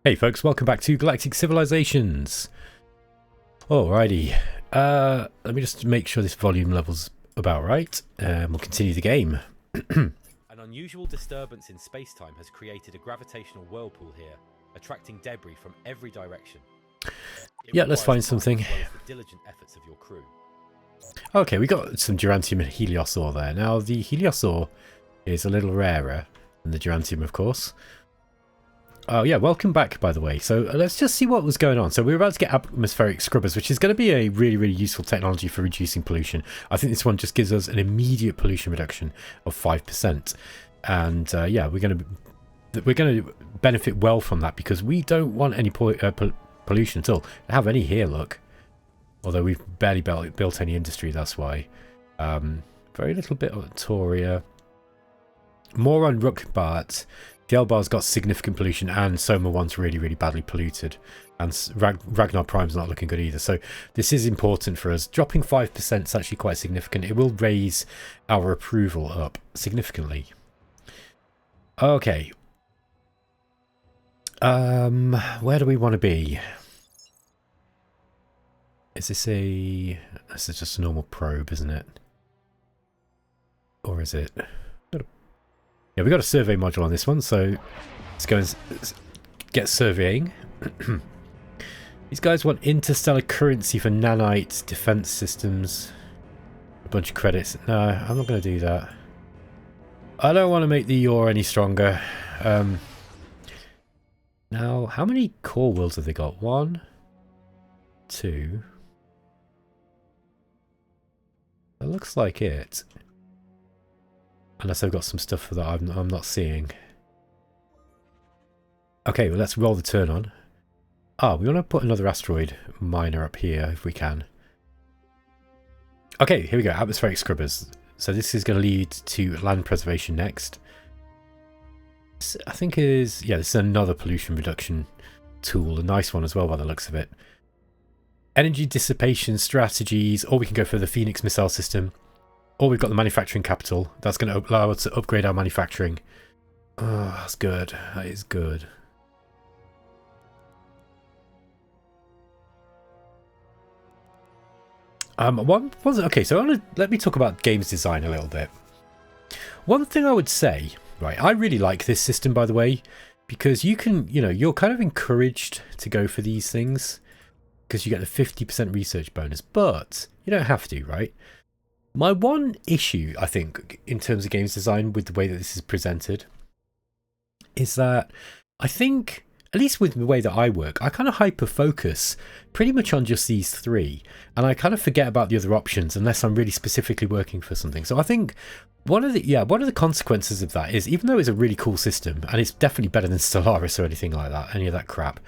Hey folks, welcome back to Galactic Civilizations. Alrighty, let me just make sure this volume level's about right, and we'll continue the game. An unusual disturbance in space-time has created a gravitational whirlpool here, attracting debris from every direction. Yeah, let's find something. As well as the diligent efforts of your crew. Okay, we got some Durantium and Helios ore there. Now, the Helios ore is a little rarer than the Durantium, of course. Oh yeah, welcome back, by the way. So let's just see what was going on. So we're about to get atmospheric scrubbers, which is going to be a really useful technology for reducing pollution. I think this one just gives us an immediate pollution reduction of 5%. And yeah, we're going to benefit well from that because we don't want any pollution at all. I have any here, look. Although we've barely built any industry, that's why. Very little bit on Toria. More on Rukbat. Gelbar's got significant pollution, and Soma 1's really badly polluted, and Ragnar Prime's not looking good either. So this is important for us. Dropping 5% is actually quite significant. It will raise our approval up significantly. Okay. Where do we want to be? Is this a... This is just a normal probe, isn't it? Or is it... Yeah, we got a survey module on this one, so let's go and get surveying. These guys want interstellar currency for nanite defense systems. A bunch of credits. No, I'm not going to do that. I don't want to make the ore any stronger. Now, how many core worlds have they got? 1, 2. That looks like it. Unless I've got some stuff that I'm not seeing. Okay, well, let's roll the turn on. Ah, we want to put another asteroid miner up here if we can. Okay, here we go. Atmospheric scrubbers. So this is going to lead to land preservation next. This, I think is... Yeah, this is another pollution reduction tool. A nice one as well by the looks of it. Energy dissipation strategies. Or we can go for the Phoenix missile system. Or we've got the manufacturing capital. That's going to allow us to upgrade our manufacturing. Oh, that's good. That is good. Okay, so let me talk about games design a little bit. One thing I would say, right, I really like this system, by the way, because you can, you're kind of encouraged to go for these things because you get the 50% research bonus, but you don't have to, right? My one issue, I think, in terms of games design with the way that this is presented is that I think, at least with the way that I work, I kind of hyper-focus pretty much on just these three. And I kind of forget about the other options unless I'm really specifically working for something. So I think one of the consequences of that is, even though it's a really cool system, and it's definitely better than Stellaris or anything like that, any of that crap,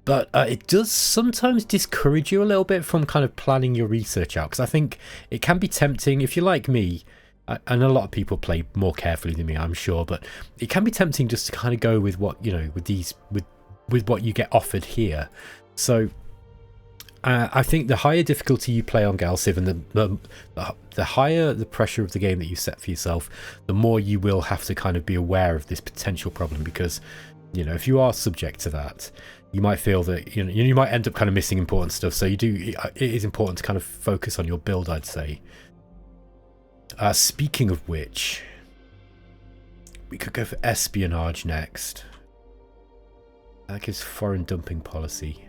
but it does sometimes discourage you a little bit from kind of planning your research out, because I think it can be tempting if you're like me, and a lot of people play more carefully than me, I'm sure, but it can be tempting just to kind of go with what, with what you get offered here. So I think the higher difficulty you play on GalCiv and the higher the pressure of the game that you set for yourself, the more you will have to kind of be aware of this potential problem, because if you are subject to that, you might feel that you might end up kind of missing important stuff. So it is important to kind of focus on your build, I'd say. Speaking of which, we could go for espionage next. That gives foreign dumping policy.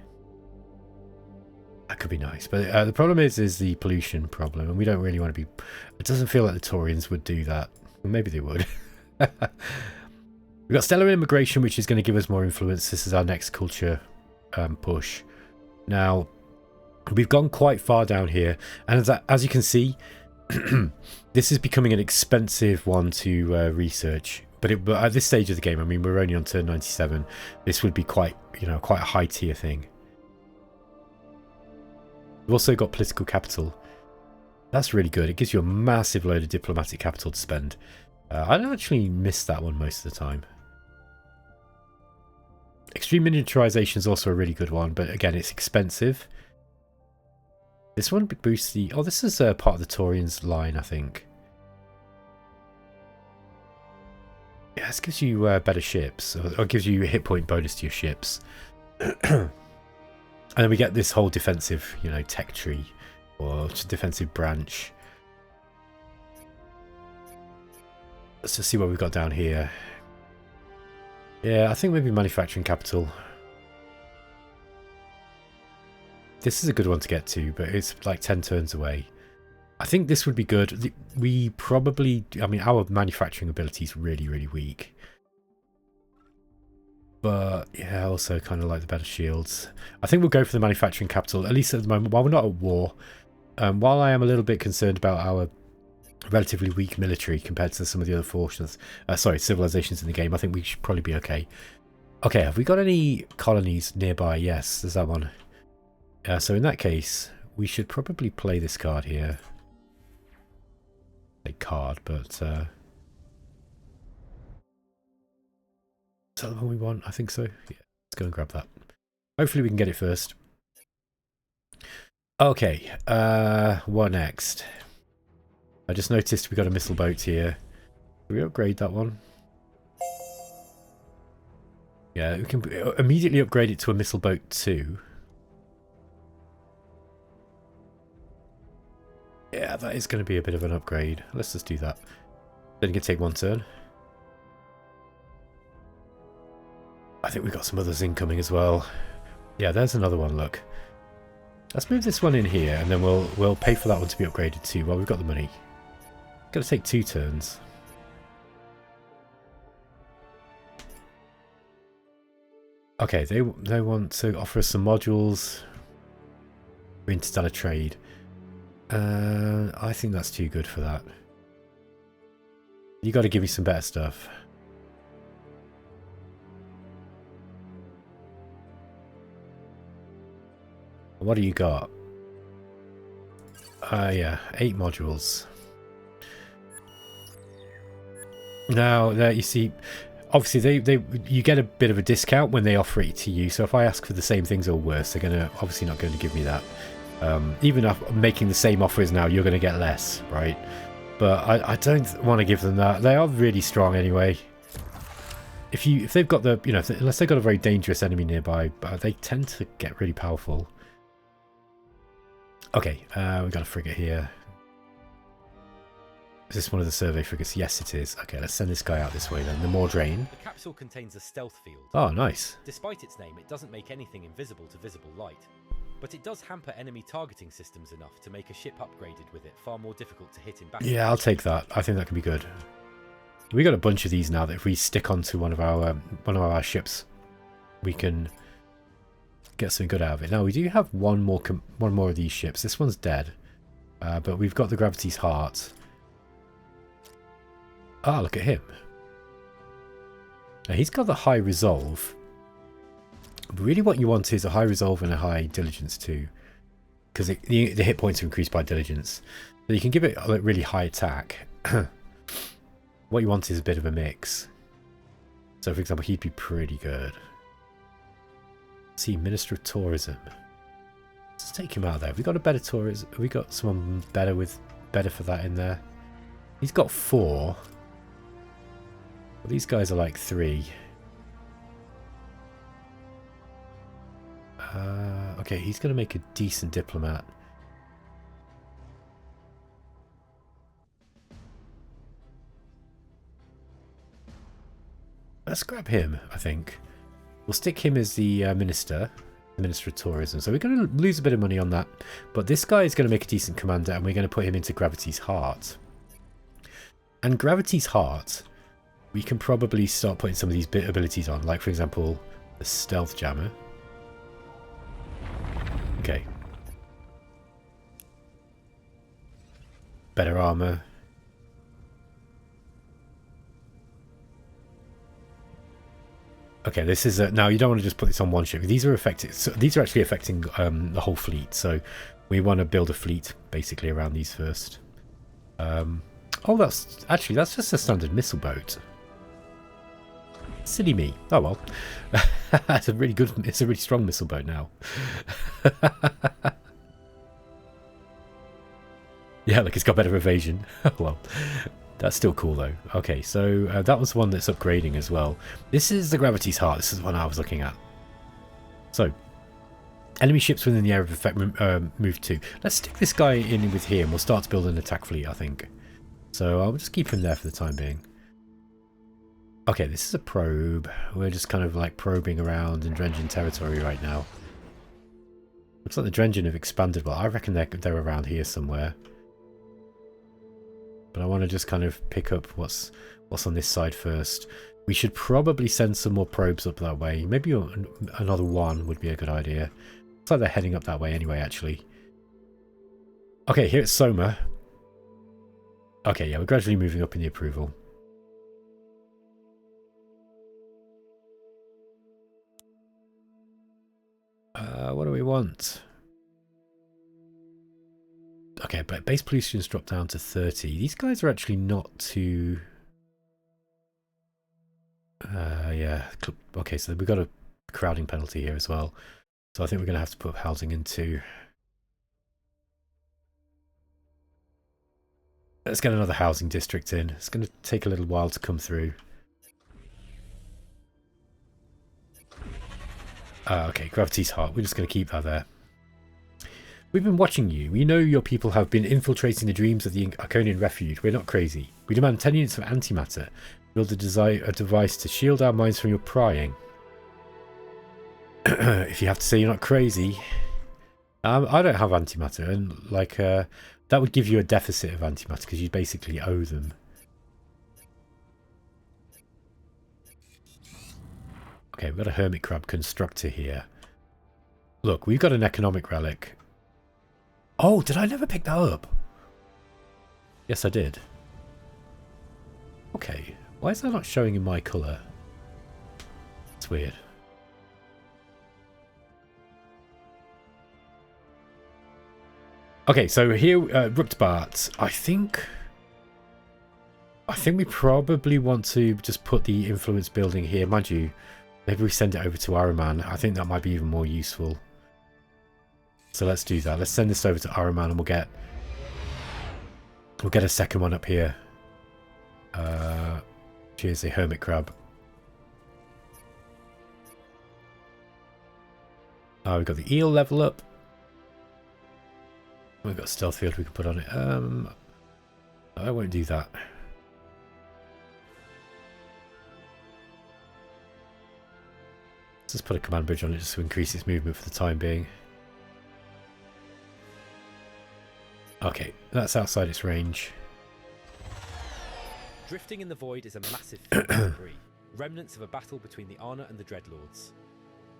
That could be nice, but the problem is the pollution problem, and we don't really want to be... It doesn't feel like the Torians would do that. Well, maybe they would. We've got stellar immigration, which is going to give us more influence. This is our next culture push. Now, we've gone quite far down here, and as you can see, this is becoming an expensive one to research. But at this stage of the game, I mean, we're only on turn 97. This would be quite a high tier thing. We've also got political capital. That's really good. It gives you a massive load of diplomatic capital to spend. I don't actually miss that one most of the time. Extreme miniaturization is also a really good one, but again, it's expensive. This one boosts the... Oh, this is part of the Torians line, I think. Yeah, this gives you better ships, or gives you a hit point bonus to your ships. And then we get this whole defensive, you know, tech tree, or defensive branch. Let's just see what we've got down here. Yeah, I think maybe manufacturing capital. This is a good one to get to, but it's like 10 turns away. I think this would be good. We probably... I mean, our manufacturing ability is really, really weak. But, yeah, I also kind of like the better shields. I think we'll go for the manufacturing capital, at least at the moment, while we're not at war. While I am a little bit concerned about our relatively weak military compared to some of the other forces, civilizations in the game, I think we should probably be okay. Okay, have we got any colonies nearby? Yes, there's that one. So in that case, we should probably play this card here. A card, but is that the one we want? I think so. Yeah, let's go and grab that. Hopefully we can get it first. Okay, what next? I just noticed we got a missile boat here. Can we upgrade that one? Yeah, we can immediately upgrade it to a missile boat 2. Yeah, that is going to be a bit of an upgrade. Let's just do that. Then you can take one turn. I think we've got some others incoming as well. Yeah, there's another one, look. Let's move this one in here, and then we'll pay for that one to be upgraded too while we've got the money. Got to take 2 turns. Okay, they want to offer us some modules for interstellar trade. I think that's too good for that. You got to give me some better stuff. What do you got? Yeah, 8 modules. Now, there you see, obviously you get a bit of a discount when they offer it to you. So if I ask for the same things or worse, they're obviously not going to give me that. Even if I'm making the same offers now, you're going to get less, right? But I don't want to give them that. They are really strong anyway. If they've got the, you know, unless they've got a very dangerous enemy nearby, they tend to get really powerful. Okay, we've got a frigate here. Is this one of the survey frigates? Yes, it is. Okay, let's send this guy out this way then. The Mordrain. The capsule contains a stealth field. Oh, nice. Despite its name, it doesn't make anything invisible to visible light. But it does hamper enemy targeting systems enough to make a ship upgraded with it far more difficult to hit in battle. Yeah, I'll take that. I think that can be good. We got a bunch of these now that if we stick onto one of our ships, we can get something good out of it. Now we do have one more of these ships. This one's dead, but we've got the Gravity's Heart. Ah, look at him. Now, he's got the high resolve. Really what you want is a high resolve and a high diligence too, because the hit points are increased by diligence. So you can give it a really high attack. What you want is a bit of a mix. So for example, he'd be pretty good. Let's see, Minister of Tourism. Let's take him out of there. Have we got a better tourism? Have we got someone better for that in there? He's got 4. Well, these guys are like 3. Okay, he's going to make a decent diplomat. Let's grab him, I think. We'll stick him as the Minister of Tourism. So we're going to lose a bit of money on that. But this guy is going to make a decent commander, and we're going to put him into Gravity's Heart. And Gravity's Heart, we can probably start putting some of these bit abilities on. Like, for example, the Stealth Jammer. Okay. Better armor. Okay, this is now you don't want to just put this on one ship. These are affected. So these are actually affecting the whole fleet. So we want to build a fleet basically around these first. Oh, that's just a standard missile boat. Silly me. Oh well, it's a really strong missile boat now. Yeah, look, it's got better evasion. Well, That's still cool though. Okay, so that was the one that's upgrading as well. This is the Gravity's Heart. This is the one I was looking at. So, enemy ships within the area of effect move to. Let's stick this guy in with here and we'll start to build an attack fleet, I think. So I'll just keep him there for the time being. Okay, this is a probe. We're just kind of like probing around and dredging territory right now. Looks like the dredging have expanded. Well, I reckon they're around here somewhere. But I want to just kind of pick up what's on this side first. We should probably send some more probes up that way. Maybe another one would be a good idea. Looks like they're heading up that way anyway, actually. Okay, here it's Soma. Okay, yeah, we're gradually moving up in the approval. What do we want? Okay, but base pollution's dropped down to 30. These guys are actually not too... yeah. Okay, so we've got a crowding penalty here as well. So I think we're going to have to put housing into... Let's get another housing district in. It's going to take a little while to come through. Okay, Gravity's Heart. We're just going to keep that there. We've been watching you. We know your people have been infiltrating the dreams of the Iconian Refuge. We're not crazy. We demand 10 units of antimatter. Build a device to shield our minds from your prying. If you have to say you're not crazy. I don't have antimatter, and like that would give you a deficit of antimatter because you basically owe them. Okay, we've got a hermit crab constructor here. Look, we've got an economic relic. Oh, did I never pick that up? Yes, I did. Okay, why is that not showing in my colour? That's weird. Okay, so here, Ruktbart, I think we probably want to just put the influence building here. Mind you, maybe we send it over to Araman. I think that might be even more useful. So let's do that. Let's send this over to Araman and we'll get a second one up here. Cheers, a hermit crab. Oh, we've got the eel level up. We've got a stealth field we can put on it. I won't do that. Let's just put a command bridge on it just to increase its movement for the time being. Okay, that's outside its range. Drifting in the void is a massive field of debris, remnants of a battle between the Arna and the Dreadlords.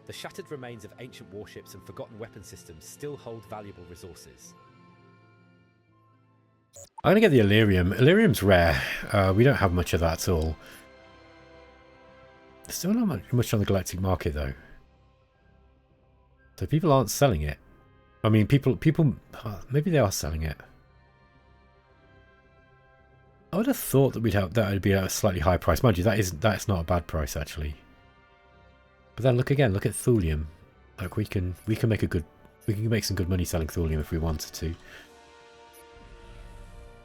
The shattered remains of ancient warships and forgotten weapon systems still hold valuable resources. I'm going to get the Illyrium. Illyrium's rare. We don't have much of that at all. There's still not much on the galactic market though. So people aren't selling it. I mean, people, maybe they are selling it. I would have thought that that would be at a slightly higher price. Mind you, that's not a bad price actually. But then look again, look at thulium. Like we can make some good money selling thulium if we wanted to.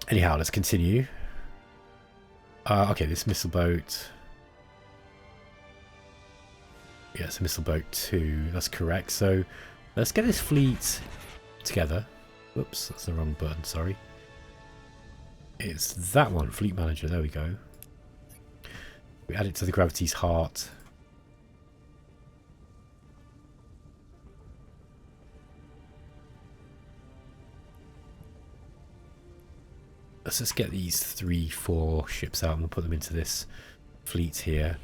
Anyhow, let's continue. Okay, this missile boat. Yeah, it's a missile boat 2. That's correct. So let's get this fleet together. Whoops, that's the wrong button, sorry. It's that one, Fleet Manager, there we go. We add it to the Gravity's Heart. Let's just get these 3-4 ships out and we'll put them into this fleet here.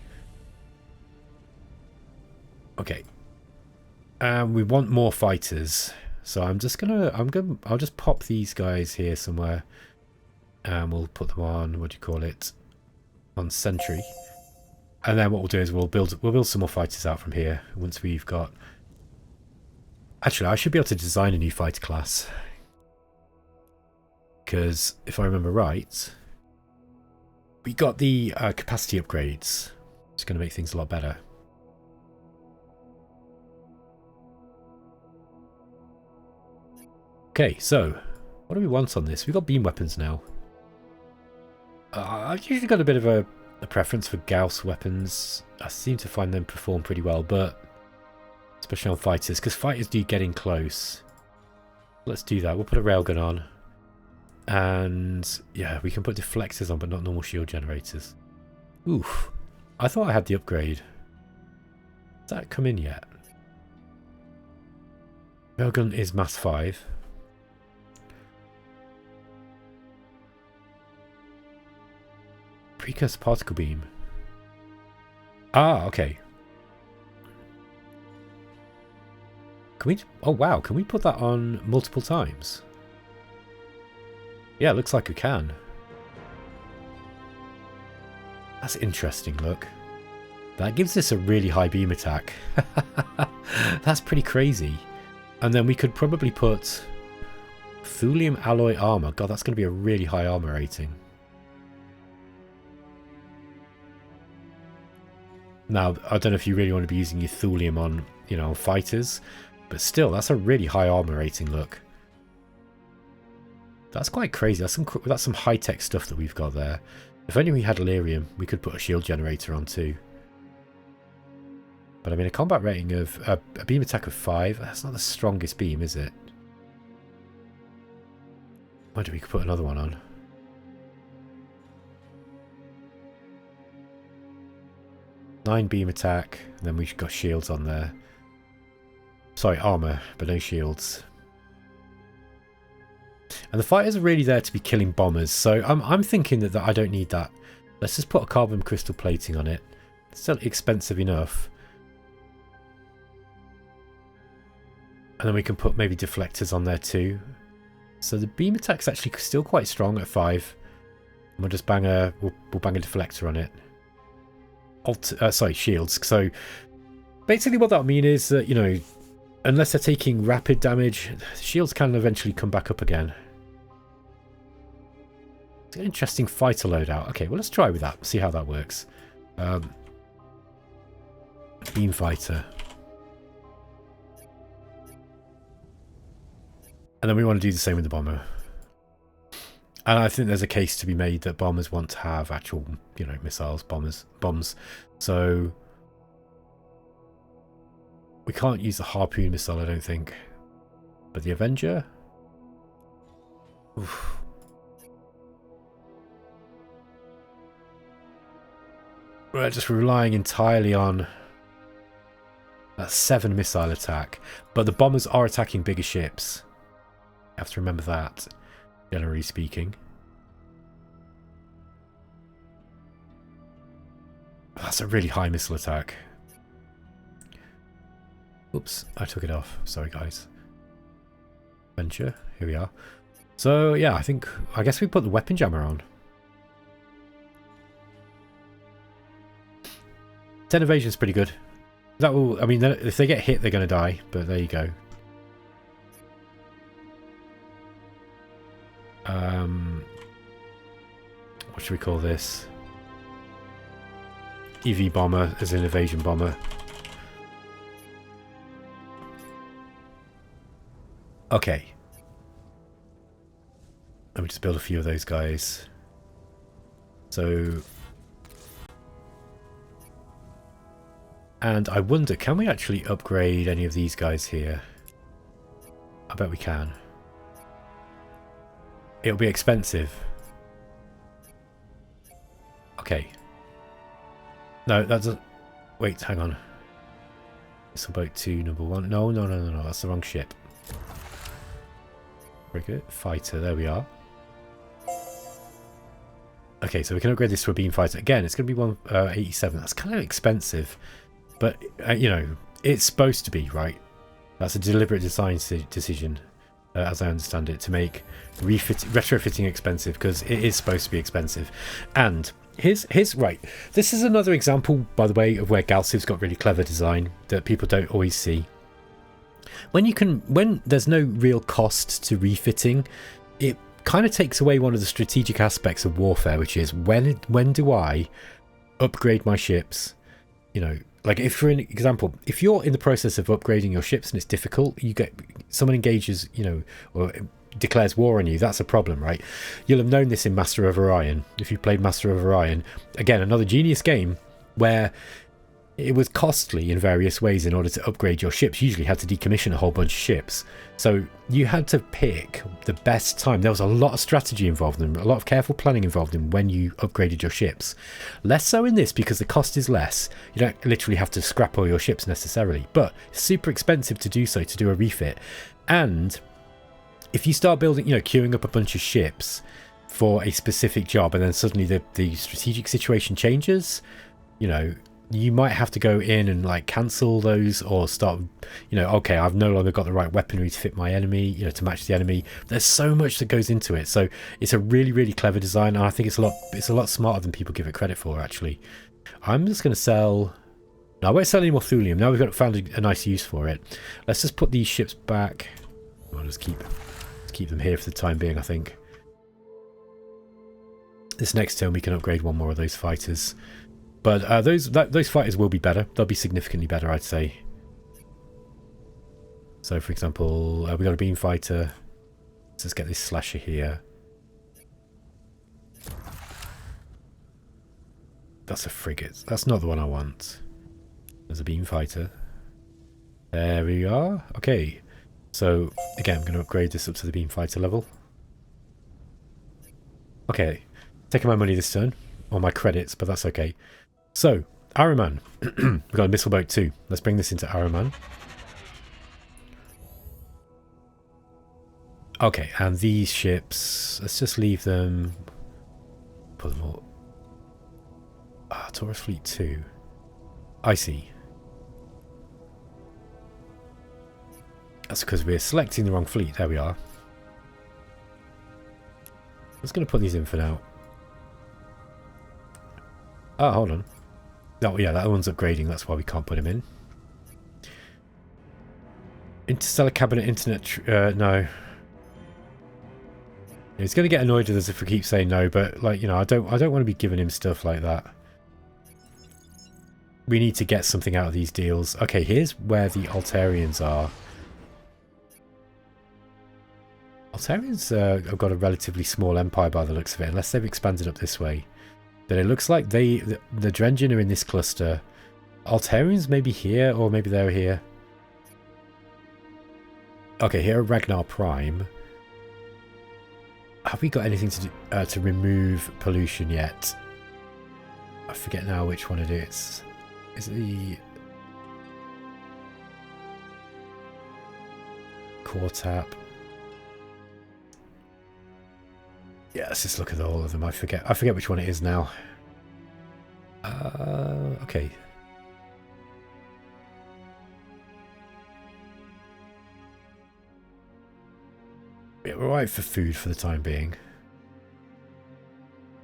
Okay. We want more fighters. So I'll just pop these guys here somewhere. And we'll put them on, what do you call it? On sentry. And then what we'll do is we'll build some more fighters out from here once we've got... Actually, I should be able to design a new fighter class. Because if I remember right, we got the capacity upgrades. It's going to make things a lot better. Okay, so what do we want on this? We've got beam weapons now. I've usually got a bit of a preference for Gauss weapons. I seem to find them perform pretty well, but especially on fighters, because fighters do get in close. Let's do that. We'll put a railgun on. And yeah, we can put deflectors on, but not normal shield generators. Oof. I thought I had the upgrade. Has that come in yet? Railgun is mass 5. Precursor particle beam. Ah, okay. Can we... Oh, wow. Can we put that on multiple times? Yeah, it looks like we can. That's interesting, look. That gives us a really high beam attack. That's pretty crazy. And then we could probably put thulium alloy armor. God, that's going to be a really high armor rating. Now, I don't know if you really want to be using your thulium on, you know, fighters, but still, that's a really high armor rating, look. That's quite crazy. That's some high-tech stuff that we've got there. If only we had Illyrium, we could put a shield generator on too. But I mean, a combat rating of... a beam attack of 5, that's not the strongest beam, is it? Why do we put another one on? Nine beam attack, and then we've got shields on there. Sorry, armor, but no shields. And the fighters are really there to be killing bombers, so I'm thinking that I don't need that. Let's just put a carbon crystal plating on it. It's still expensive enough. And then we can put maybe deflectors on there too. So the beam attack's actually still quite strong at 5. And we'll just bang we'll bang a deflector on it. Sorry, shields. So basically what that'll mean is that, you know, unless they're taking rapid damage, shields can eventually come back up again. It's an interesting fighter loadout. Okay, well, let's try with that. See how that works. Beam fighter. And then we want to do the same with the bomber. And I think there's a case to be made that bombers want to have actual, you know, missiles, bombs. So we can't use the harpoon missile, I don't think. But the Avenger? Oof. We're just relying entirely on that 7 missile attack. But the bombers are attacking bigger ships. You have to remember that, generally speaking. That's a really high missile attack. Oops, I took it off. Sorry, guys. Venture, here we are. So, yeah, I guess we put the weapon jammer on. 10 evasion is pretty good. That will, I mean, if they get hit, they're going to die, but there you go. What should we call this? EV bomber as an evasion bomber. Okay. Let me just build a few of those guys. So... And I wonder, can we actually upgrade any of these guys here? I bet we can. It'll be expensive. Okay. No, that doesn't... Wait, hang on. Missile boat 2, number 1. No, that's the wrong ship. Frigate, fighter, there we are. Okay, so we can upgrade this to a beam fighter. Again, it's going to be 187. That's kind of expensive. But, you know, it's supposed to be, right? That's a deliberate design decision, as I understand it, to make retrofitting expensive, because it is supposed to be expensive. And here's right. This is another example, by the way, of where GalCiv's got really clever design that people don't always see. When there's no real cost to refitting, it kind of takes away one of the strategic aspects of warfare, which is when do I upgrade my ships? You know, like if, for an example, if you're in the process of upgrading your ships and it's difficult, you get someone engages, you know, or declares war on you, that's a problem, right? You'll have known this in Master of Orion. If you've played Master of Orion, again, another genius game where it was costly in various ways in order to upgrade your ships. You usually had to decommission a whole bunch of ships. So you had to pick the best time. There was a lot of strategy involved in, a lot of careful planning involved in when you upgraded your ships. Less so in this because the cost is less. You don't literally have to scrap all your ships necessarily, but it's super expensive to do so, to do a refit. And if you start building, queuing up a bunch of ships for a specific job and then suddenly the strategic situation changes, you might have to go in and like cancel those or start, okay, I've no longer got the right weaponry to fit my enemy, to match the enemy. There's so much that goes into it. So it's a really, really clever design. And I think it's a lot smarter than people give it credit for, actually. I'm just going to sell... No, I won't sell any more thulium. Now we've found a nice use for it. Let's just put these ships back. I'll just keep them here for the time being, I think. This next turn we can upgrade one more of those fighters. But those fighters will be better. They'll be significantly better, I'd say. So, for example, we got a beam fighter. Let's just get this slasher here. That's a frigate. That's not the one I want. There's a beam fighter. There we are. Okay. So, again, I'm going to upgrade this up to the beam fighter level. Okay. Taking my money this turn. Or my credits, but that's okay. So, Ahriman. We've got a missile boat too. Let's bring this into Ahriman. Okay, and these ships, let's just leave them. Put them all. Taurus Fleet 2. I see. That's because we're selecting the wrong fleet. There we are. I'm just going to put these in for now. Oh, hold on. Oh, yeah, that one's upgrading. That's why we can't put him in. Interstellar Cabinet Internet... no. He's going to get annoyed with us if we keep saying no, but, like, I don't want to be giving him stuff like that. We need to get something out of these deals. Okay, here's where the Altarians are. Altarians have got a relatively small empire by the looks of it, unless they've expanded up this way. Then it looks like the Drengin are in this cluster. Altarians maybe here, or maybe they're here. Okay, here are Ragnar Prime. Have we got anything to do to remove pollution yet? I forget now which one it is. Is it the core tap? Yeah, let's just look at all of them. I forget which one it is now. Okay. Yeah, we're alright for food for the time being.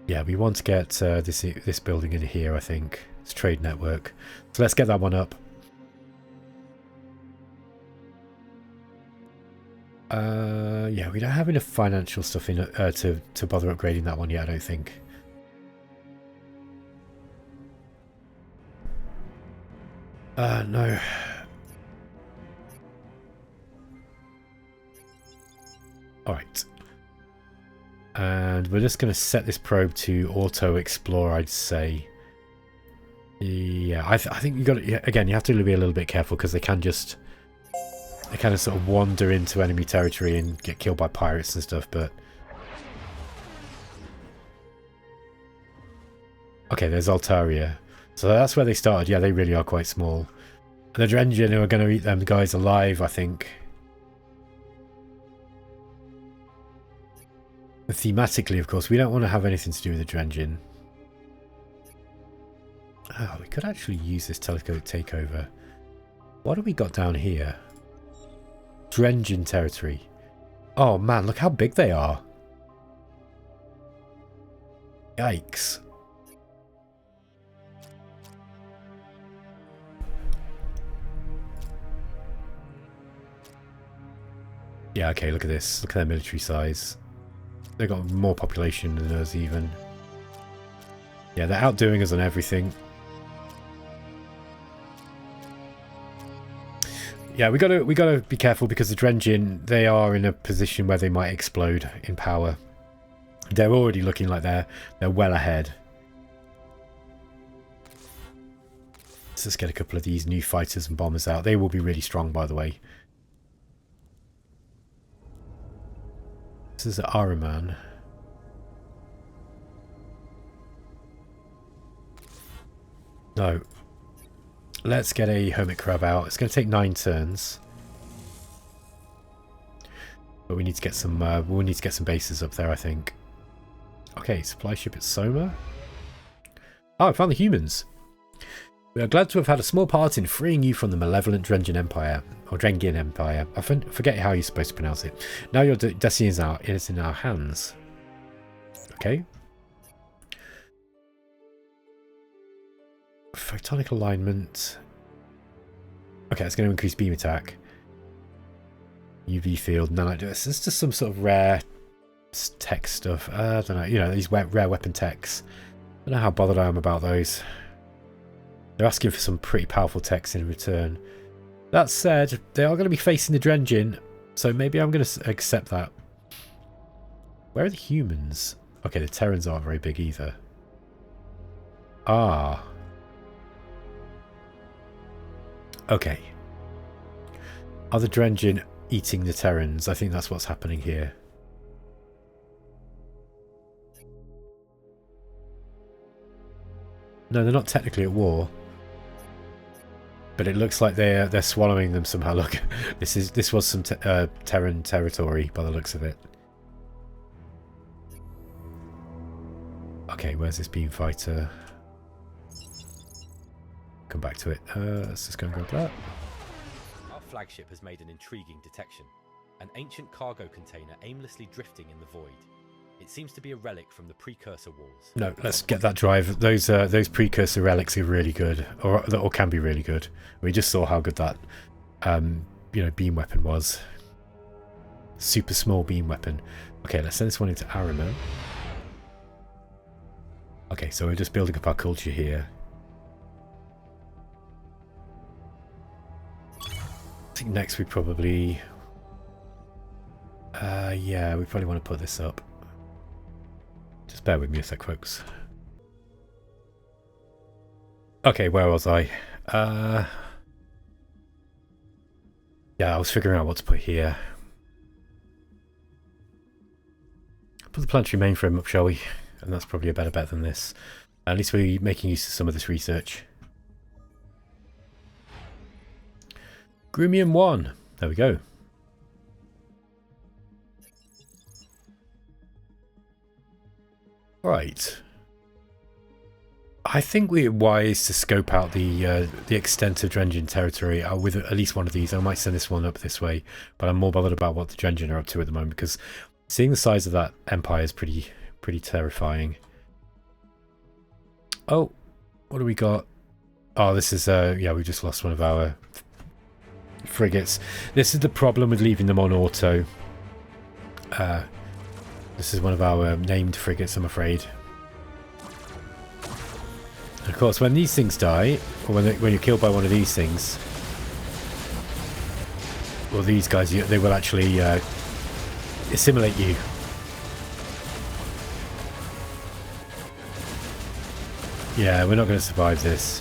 Yeah, we want to get this building in here, I think. It's trade network. So let's get that one up. Yeah, we don't have enough financial stuff in to bother upgrading that one yet, I don't think. No. Alright. And we're just going to set this probe to auto-explore, I'd say. Yeah, I think you got to... Again, you have to be a little bit careful because they can just... They kind of sort of wander into enemy territory and get killed by pirates and stuff, but... Okay, there's Altaria. So that's where they started. Yeah, they really are quite small. And the Drengin are going to eat them guys alive, I think. Thematically, of course, we don't want to have anything to do with the Drengin. Oh, we could actually use this telescope takeover. What have we got down here? Drengin territory. Oh man, look how big they are. Yikes. Yeah, okay, look at this. Look at their military size. They've got more population than us even. Yeah, they're outdoing us on everything. Yeah, we gotta be careful because the Drengin, they are in a position where they might explode in power. They're already looking like they're well ahead. Let's just get a couple of these new fighters and bombers out. They will be really strong, by the way. This is the Ahriman. No. Let's get a Hermit Crab out. It's going to take 9 turns. But we need to get some we'll need to get some bases up there, I think. Okay, supply ship at Soma. Oh, I found the humans. We are glad to have had a small part in freeing you from the malevolent Drengin Empire. Or Drengin Empire. I forget how you're supposed to pronounce it. Now your destiny is in our hands. Okay. Photonic alignment. Okay, it's going to increase beam attack. UV field. No, it's just some sort of rare tech stuff. I don't know. You know, these rare weapon techs. I don't know how bothered I am about those. They're asking for some pretty powerful techs in return. That said, they are going to be facing the Drengin, so maybe I'm going to accept that. Where are the humans? Okay, the Terrans aren't very big either. Ah. Okay. Are the Drengin eating the Terrans? I think that's what's happening here. No, they're not technically at war. But it looks like they're swallowing them somehow. Look, this was some Terran territory by the looks of it. Okay, where's this beam fighter? Come back to it. Let's just go and grab that. Our flagship has made an intriguing detection. An ancient cargo container aimlessly drifting in the void. It seems to be a relic from the precursor wars. No, let's get that drive. Those precursor relics are really good, or can be really good. We just saw how good that, beam weapon was. Super small beam weapon. Okay, let's send this one into Ahriman. Okay, so we're just building up our culture here. I think next we probably, yeah, we probably want to put this up. Just bear with me a sec, folks. Okay, where was I? Yeah, I was figuring out what to put here. Put the planetary mainframe up, shall we? And that's probably a better bet than this. At least we're making use of some of this research. Grumium 1. There we go. Right. I think we're wise to scope out the extent of Drengin territory with at least one of these. I might send this one up this way, but I'm more bothered about what the Drengin are up to at the moment, because seeing the size of that empire is pretty terrifying. Oh, what do we got? Oh, this is yeah, we just lost one of our frigates. This is the problem with leaving them on auto. This is one of our named frigates, I'm afraid. And of course, when these things die, or when you're killed by one of these things, well, these guys, they will actually assimilate you. Yeah, we're not going to survive this.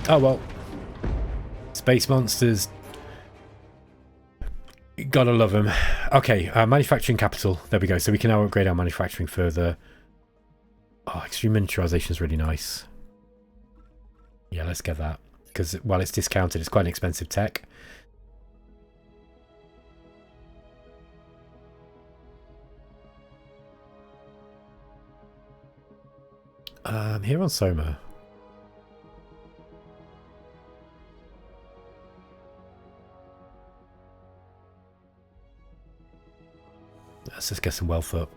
Oh well. Space monsters. Gotta love them. Okay, manufacturing capital. There we go. So we can now upgrade our manufacturing further. Oh, extreme miniaturization is really nice. Yeah, let's get that. Because while it's discounted, it's quite an expensive tech. Here on Soma. Let's just get some wealth up.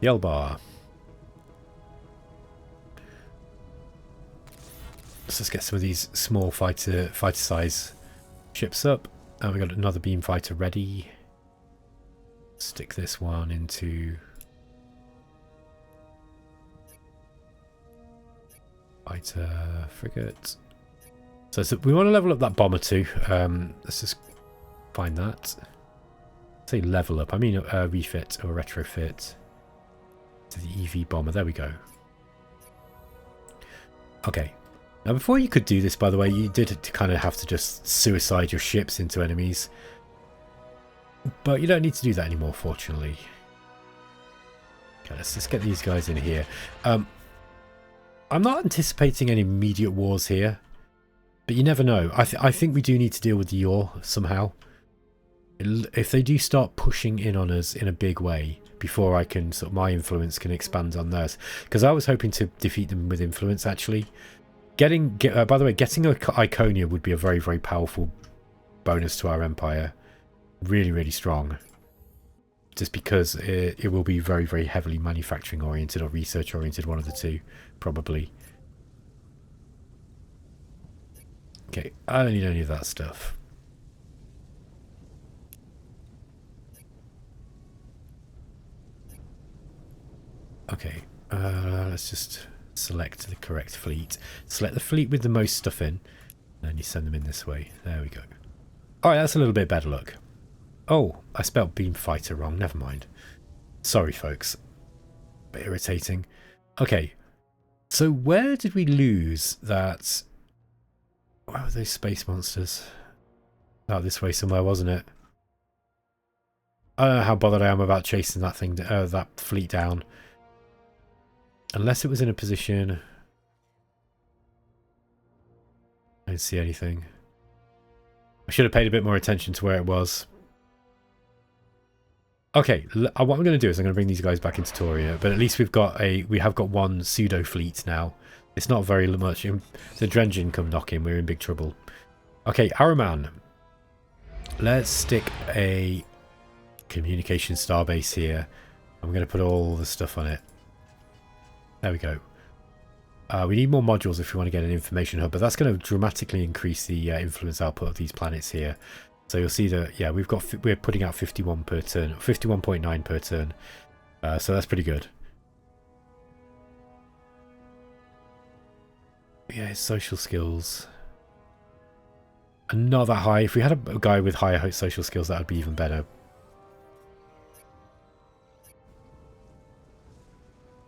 Yelbar. Let's just get some of these small fighter size ships up. And we got another beam fighter ready. Stick this one into fighter frigate. So we want to level up that bomber too. Let's just find that. Say level up. I mean refit or retrofit to the EV bomber. There we go. Okay. Now before you could do this, by the way, you did kind of have to just suicide your ships into enemies. But you don't need to do that anymore, fortunately. Okay, let's just get these guys in here. I'm not anticipating any immediate wars here. But you never know. I think we do need to deal with the Yor somehow. If they do start pushing in on us in a big way, before I can sort of my influence can expand on theirs, because I was hoping to defeat them with influence. Actually, by the way, getting Iconia would be a very, very powerful bonus to our empire. Really, really strong. Just because it will be very, very heavily manufacturing oriented or research oriented, one of the two, probably. Okay, I don't need any of that stuff. Okay, let's just select the correct fleet. Select the fleet with the most stuff in, and then you send them in this way. There we go. Alright, that's a little bit better look. Oh, I spelled beam fighter wrong. Never mind. Sorry, folks. Bit irritating. Okay, so where did we lose that... Where were those space monsters? Out this way somewhere, wasn't it? I don't know how bothered I am about chasing that thing, that fleet down. Unless it was in a position... I didn't see anything. I should have paid a bit more attention to where it was. Okay, what I'm going to do is I'm going to bring these guys back into Toria, but at least we have got one pseudo fleet now. It's not very much. If the Drengen come knocking, we're in big trouble. Okay, Araman. Let's stick a communication starbase here. I'm going to put all the stuff on it. There we go. We need more modules if we want to get an information hub, but that's going to dramatically increase the influence output of these planets here. So you'll see that, yeah, we're putting out 51 per turn, 51.9 per turn. So that's pretty good. Yeah, his social skills are not that high. If we had a guy with higher social skills, that would be even better.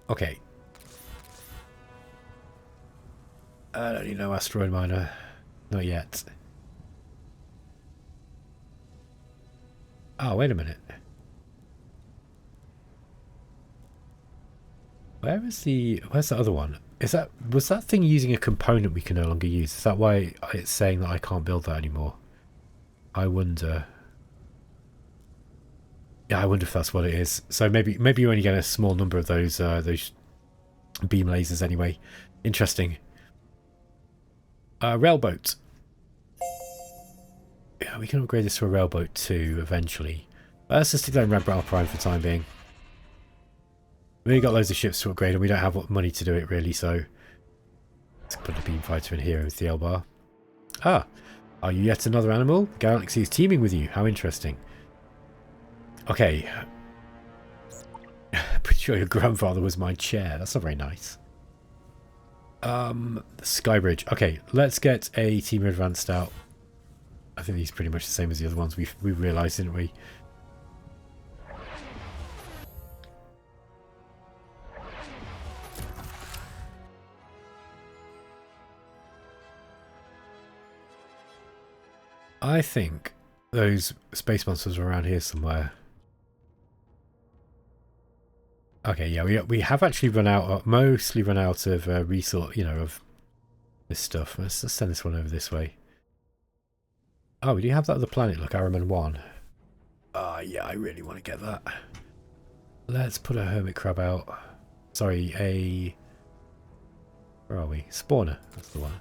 Okay. I don't need no asteroid miner. Not yet. Oh, wait a minute. Where's the other one? Was that thing using a component we can no longer use? Is that why it's saying that I can't build that anymore? I wonder. Yeah, I wonder if that's what it is. So maybe you only get a small number of those beam lasers anyway. Interesting. Railboat. Yeah, we can upgrade this to a railboat too eventually. Let's just stick that in Red Battle Prime for the time being. We got loads of ships to upgrade and we don't have money to do it really, so let's put a beam fighter in here with the L-bar. Ah, are you yet another animal? The galaxy is teeming with you. How interesting. Okay. Pretty sure your grandfather was my chair. That's not very nice. The Skybridge. Okay, let's get a team advanced out. I think these are pretty much the same as the other ones we realised, didn't we? I think those space monsters are around here somewhere. Okay, yeah, we have actually mostly run out of resource, of this stuff. Let's send this one over this way. Oh, we do have that other planet. Look, Araman 1. Yeah, I really want to get that. Let's put a hermit crab out. Sorry, where are we? Spawner. That's the one.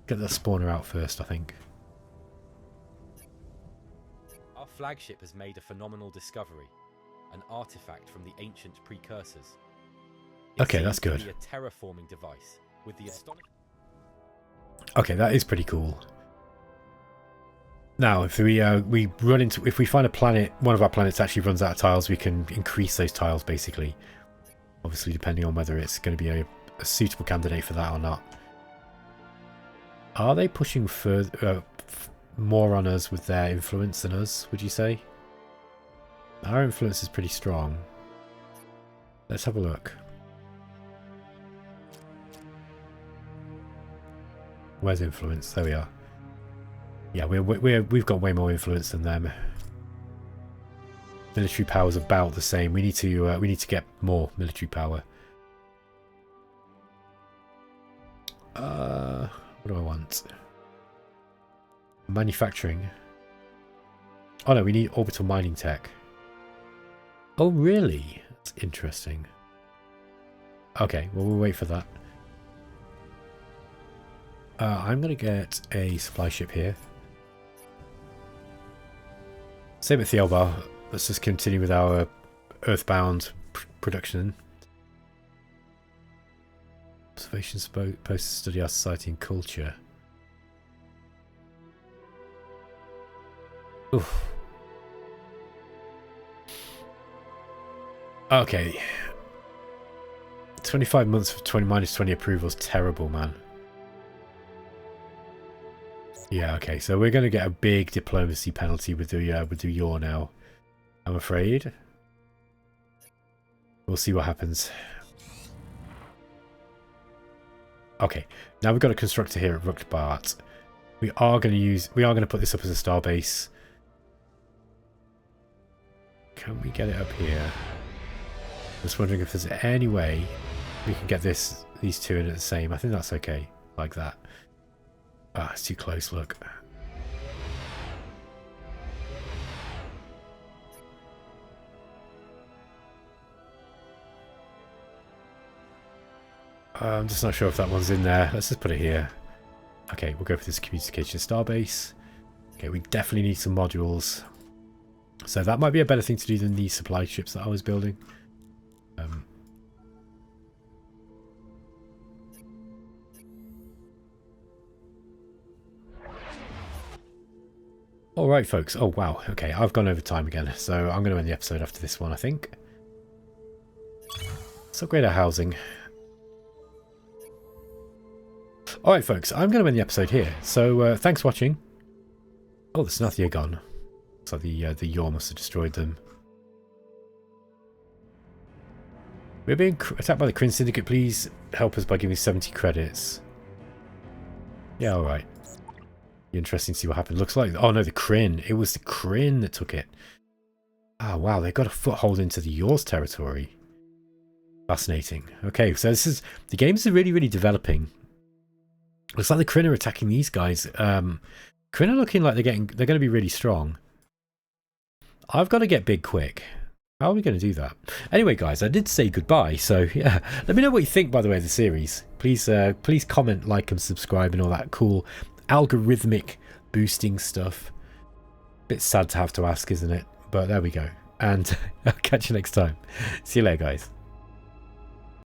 Get the spawner out first, I think. Our flagship has made a phenomenal discovery. An artifact from the ancient precursors. Okay, that's good. To be a terraforming device with the Okay, that is pretty cool. Now, if we run into, if we find a planet, one of our planets actually runs out of tiles, we can increase those tiles basically. Obviously, depending on whether it's going to be a suitable candidate for that or not. Are they pushing further, more on us with their influence than us? Would you say? Our influence is pretty strong. Let's have a look. Where's influence? There we are. Yeah, we've got way more influence than them. Military power is about the same. We need to get more military power. What do I want? Manufacturing. Oh no, we need orbital mining tech. Oh really? That's interesting. Okay, well we'll wait for that. I'm going to get a supply ship here. Same at Thielbar. Let's just continue with our Earthbound production. Observation post to study our society and culture. Oof. Okay. 25 months for 20 minus 20 approvals. Terrible, man. Yeah, okay, so we're going to get a big diplomacy penalty with the yaw now, I'm afraid. We'll see what happens. Okay, now we've got a constructor here at Ruckbart. We are going to put this up as a star base. Can we get it up here? Just wondering if there's any way we can get these two in at the same. I think that's okay, like that. Ah, it's too close, look. I'm just not sure if that one's in there. Let's just put it here. Okay, we'll go for this communication starbase. Okay, we definitely need some modules. So that might be a better thing to do than these supply ships that I was building. Alright folks, oh wow, okay, I've gone over time again, so I'm going to end the episode after this one, I think. Let's upgrade our housing. Alright folks, I'm going to end the episode here, so thanks for watching. Oh, the Snathia gone. So the yaw must have destroyed them. We're being attacked by the Kryn Syndicate, please help us by giving 70 credits. Yeah, alright. Interesting to see what happened. Looks like, oh no, the Kryn. It was the Kryn that took it. Ah, wow, they got a foothold into the Yaw's territory. Fascinating. Okay, so the games are really, really developing. Looks like the Kryn are attacking these guys. Kryn are looking like they're going to be really strong. I've got to get big quick. How are we going to do that? Anyway, guys, I did say goodbye, so yeah. Let me know what you think, by the way, of the series. Please, please comment, like, and subscribe, and all that cool algorithmic boosting stuff. Bit sad to have to ask, isn't it? But there we go. And I'll catch you next time. See you later, guys.